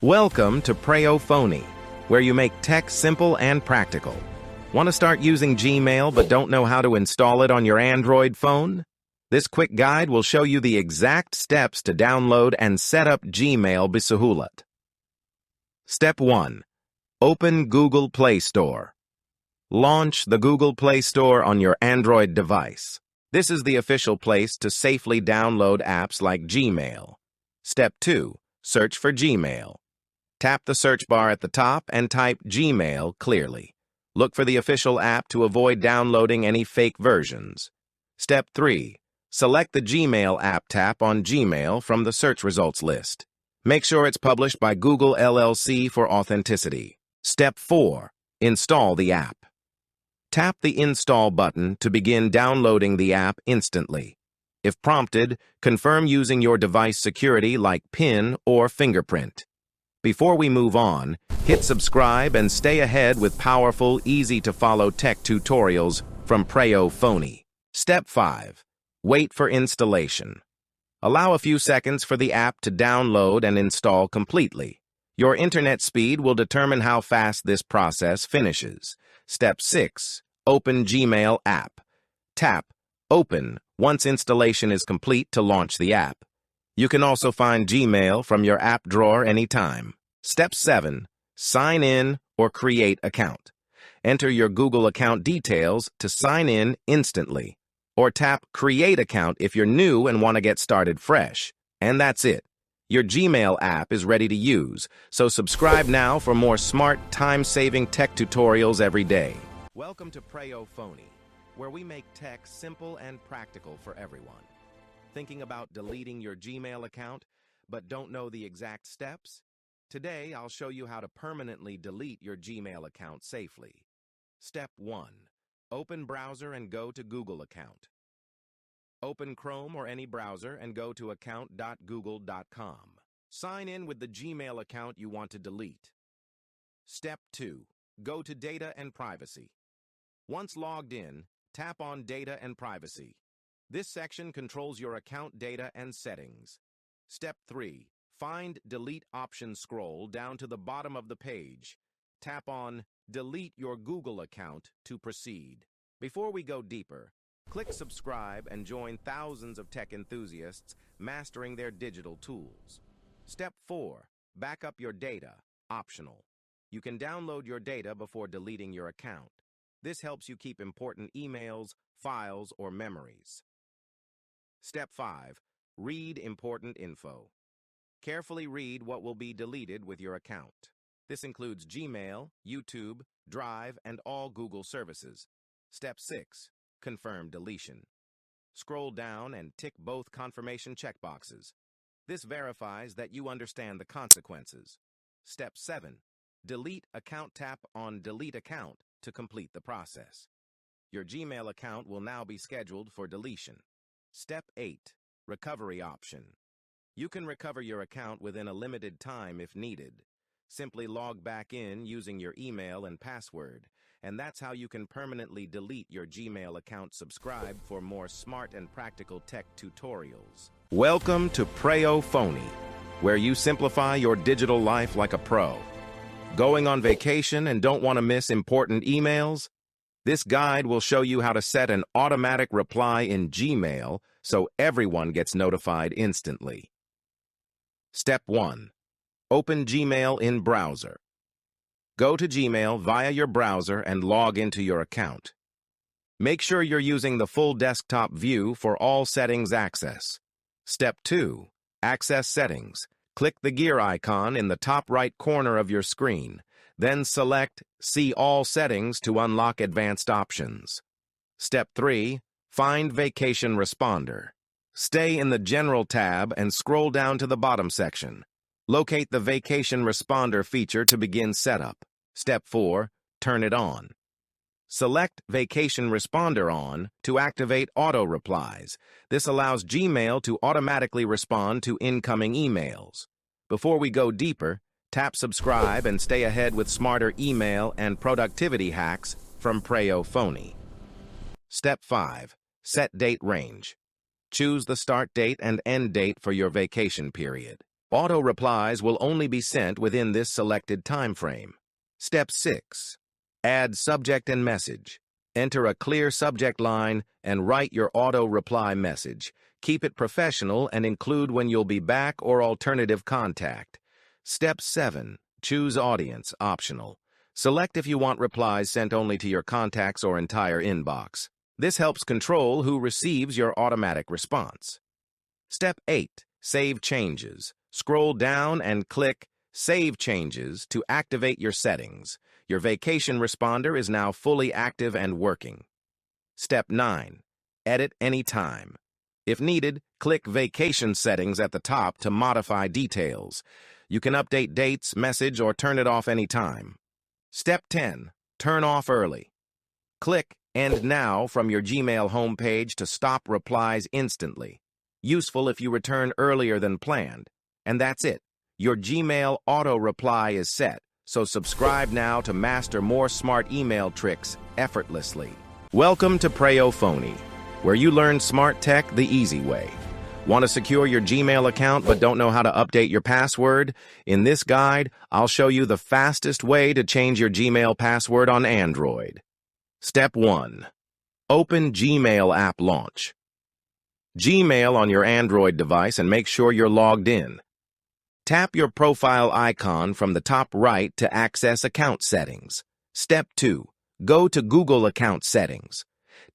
Welcome to Preyo Phonie, where you make tech simple and practical. Want to start using Gmail but don't know how to install it on your Android phone? This quick guide will show you the exact steps to download and set up Gmail bisuhulat. Step 1. Open Google Play Store. Launch the Google Play Store on your Android device. This is the official place to safely download apps like Gmail. Step 2. Search for Gmail. Tap the search bar at the top and type Gmail clearly. Look for the official app to avoid downloading any fake versions. Step 3. Select the Gmail app tap on Gmail from the search results list. Make sure it's published by Google LLC for authenticity. Step 4. Install the app. Tap the Install button to begin downloading the app instantly. If prompted, confirm using your device security like PIN or fingerprint. Before we move on, hit subscribe and stay ahead with powerful, easy-to-follow tech tutorials from Preyo Phonie. Step 5. Wait for installation. Allow a few seconds for the app to download and install completely. Your internet speed will determine how fast this process finishes. Step 6. Open Gmail app. Tap Open once installation is complete to launch the app. You can also find Gmail from your app drawer anytime. Step 7. Sign in or create account. Enter your Google account details to sign in instantly. Or tap Create Account if you're new and want to get started fresh. And that's it. Your Gmail app is ready to use, so subscribe now for more smart, time-saving tech tutorials every day. Welcome to Preyo Phonie, where we make tech simple and practical for everyone. Thinking about deleting your Gmail account, but don't know the exact steps? Today, I'll show you how to permanently delete your Gmail account safely. Step 1. Open browser and go to Google account. Open Chrome or any browser and go to account.google.com. Sign in with the Gmail account you want to delete. Step 2. Go to Data and Privacy. Once logged in, tap on Data and Privacy. This section controls your account data and settings. Step 3. Find Delete option, scroll down to the bottom of the page. Tap on Delete your Google account to proceed. Before we go deeper, click subscribe and join thousands of tech enthusiasts mastering their digital tools. Step 4. Back up your data, optional. You can download your data before deleting your account. This helps you keep important emails, files, or memories. Step 5. Read important info. Carefully read what will be deleted with your account. This includes Gmail, YouTube, Drive, and all Google services. Step 6. Confirm deletion. Scroll down and tick both confirmation checkboxes. This verifies that you understand the consequences. Step 7. Delete account, tap on Delete Account to complete the process. Your Gmail account will now be scheduled for deletion. Step 8. Recovery option. You can recover your account within a limited time if needed. Simply log back in using your email and password, and that's how you can permanently delete your Gmail account. Subscribe for more smart and practical tech tutorials. Welcome to Preyo Phonie, where you simplify your digital life like a pro. Going on vacation and don't want to miss important emails? This guide will show you how to set an automatic reply in Gmail so everyone gets notified instantly. Step 1. Open Gmail in browser. Go to Gmail via your browser and log into your account. Make sure you're using the full desktop view for all settings access. Step 2. Access settings. Click the gear icon in the top right corner of your screen. Then select See All Settings to unlock advanced options. Step 3. Find Vacation Responder. Stay in the General tab and scroll down to the bottom section. Locate the Vacation Responder feature to begin setup. Step 4. Turn it on. Select Vacation Responder on to activate auto-replies. This allows Gmail to automatically respond to incoming emails. Before we go deeper, tap subscribe and stay ahead with smarter email and productivity hacks from Preyo Phonie. Step 5. Set date range. Choose the start date and end date for your vacation period. Auto-replies will only be sent within this selected time frame. Step 6. Add subject and message. Enter a clear subject line and write your auto-reply message. Keep it professional and include when you'll be back or alternative contact. Step 7. Choose audience, optional. Select if you want replies sent only to your contacts or entire inbox. This helps control who receives your automatic response. Step 8. Save changes. Scroll down and click Save Changes to activate your settings. Your vacation responder is now fully active and working. Step 9. Edit anytime. If needed, click Vacation Settings at the top to modify details. You can update dates, message, or turn it off anytime. Step 10. Turn off early. Click End Now from your Gmail homepage to stop replies instantly. Useful if you return earlier than planned. And that's it. Your Gmail auto-reply is set, so subscribe now to master more smart email tricks effortlessly. Welcome to Preyo Phonie, where you learn smart tech the easy way. Want to secure your Gmail account but don't know how to update your password? In this guide, I'll show you the fastest way to change your Gmail password on Android. Step 1. Open Gmail app launch. Gmail on your Android device and make sure you're logged in. Tap your profile icon from the top right to access account settings. Step 2. Go to Google Account Settings.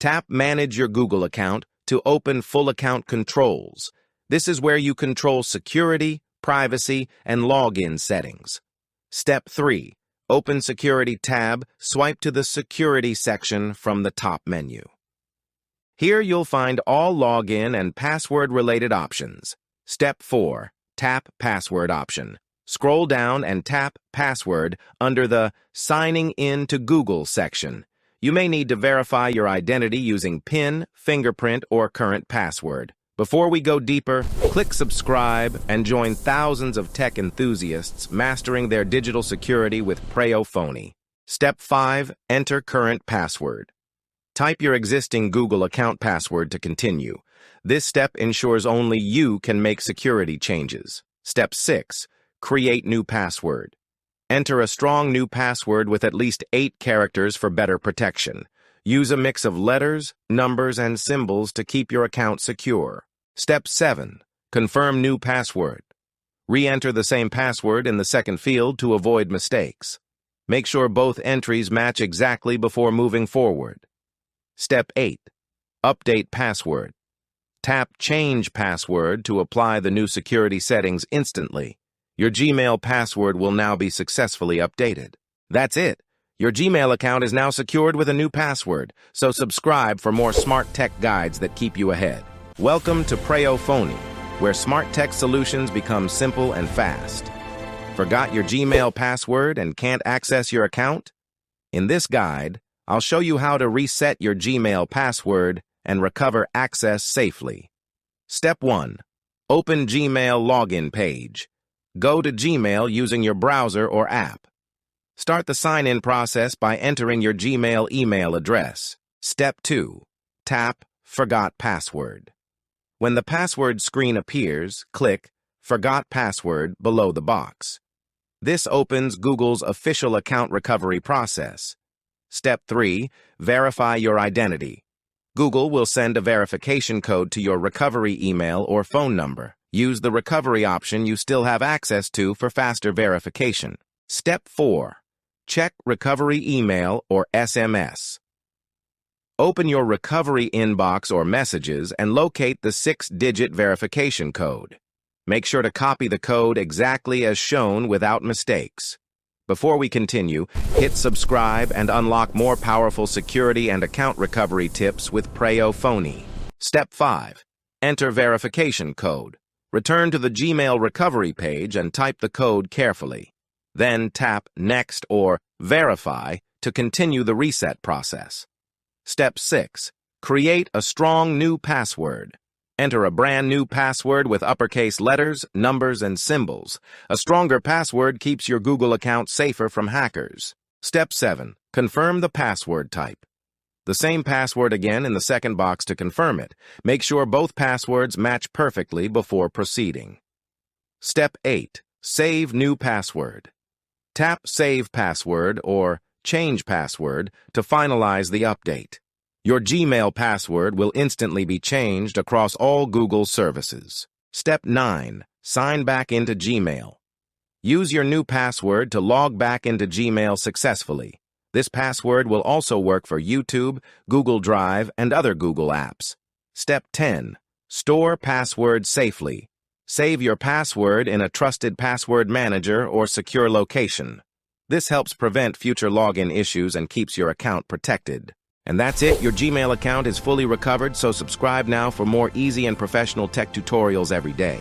Tap Manage your Google account to open Full Account Controls. This is where you control security, privacy, and login settings. Step 3. Open Security tab, swipe to the Security section from the top menu. Here you'll find all login and password-related options. Step 4. Tap Password option. Scroll down and tap Password under the Signing In to Google section. You may need to verify your identity using PIN, fingerprint, or current password. Before we go deeper, click subscribe and join thousands of tech enthusiasts mastering their digital security with Preyo Phonie. Step 5. Enter current password. Type your existing Google account password to continue. This step ensures only you can make security changes. Step 6. Create new password. Enter a strong new password with at least 8 characters for better protection. Use a mix of letters, numbers, and symbols to keep your account secure. Step 7. Confirm new password. Re-enter the same password in the second field to avoid mistakes. Make sure both entries match exactly before moving forward. Step 8. Update password. Tap Change Password to apply the new security settings instantly. Your Gmail password will now be successfully updated. That's it. Your Gmail account is now secured with a new password, so subscribe for more smart tech guides that keep you ahead. Welcome to Preyo Phonie, where smart tech solutions become simple and fast. Forgot your Gmail password and can't access your account? In this guide, I'll show you how to reset your Gmail password and recover access safely. Step 1. Open Gmail login page. Go to Gmail using your browser or app. Start the sign-in process by entering your Gmail email address. Step 2. Tap Forgot Password. When the password screen appears, click Forgot Password below the box. This opens Google's official account recovery process. Step 3. Verify your identity. Google will send a verification code to your recovery email or phone number. Use the recovery option you still have access to for faster verification. Step 4. Check recovery email or SMS. Open your recovery inbox or messages and locate the 6-digit verification code. Make sure to copy the code exactly as shown without mistakes. Before we continue, hit subscribe and unlock more powerful security and account recovery tips with Preyo Phonie. Step 5. Enter verification code. Return to the Gmail recovery page and type the code carefully. Then tap Next or Verify to continue the reset process. Step 6. Create a strong new password. Enter a brand new password with uppercase letters, numbers, and symbols. A stronger password keeps your Google account safer from hackers. Step 7. Confirm the password type. The same password again in the second box to confirm it. Make sure both passwords match perfectly before proceeding. Step 8. Save new password. Tap Save Password or Change Password to finalize the update. Your Gmail password will instantly be changed across all Google services. Step 9. Sign back into Gmail. Use your new password to log back into Gmail successfully. This password will also work for YouTube, Google Drive, and other Google apps. Step 10. Store password safely. Save your password in a trusted password manager or secure location. This helps prevent future login issues and keeps your account protected. And that's it, your Gmail account is fully recovered, so subscribe now for more easy and professional tech tutorials every day.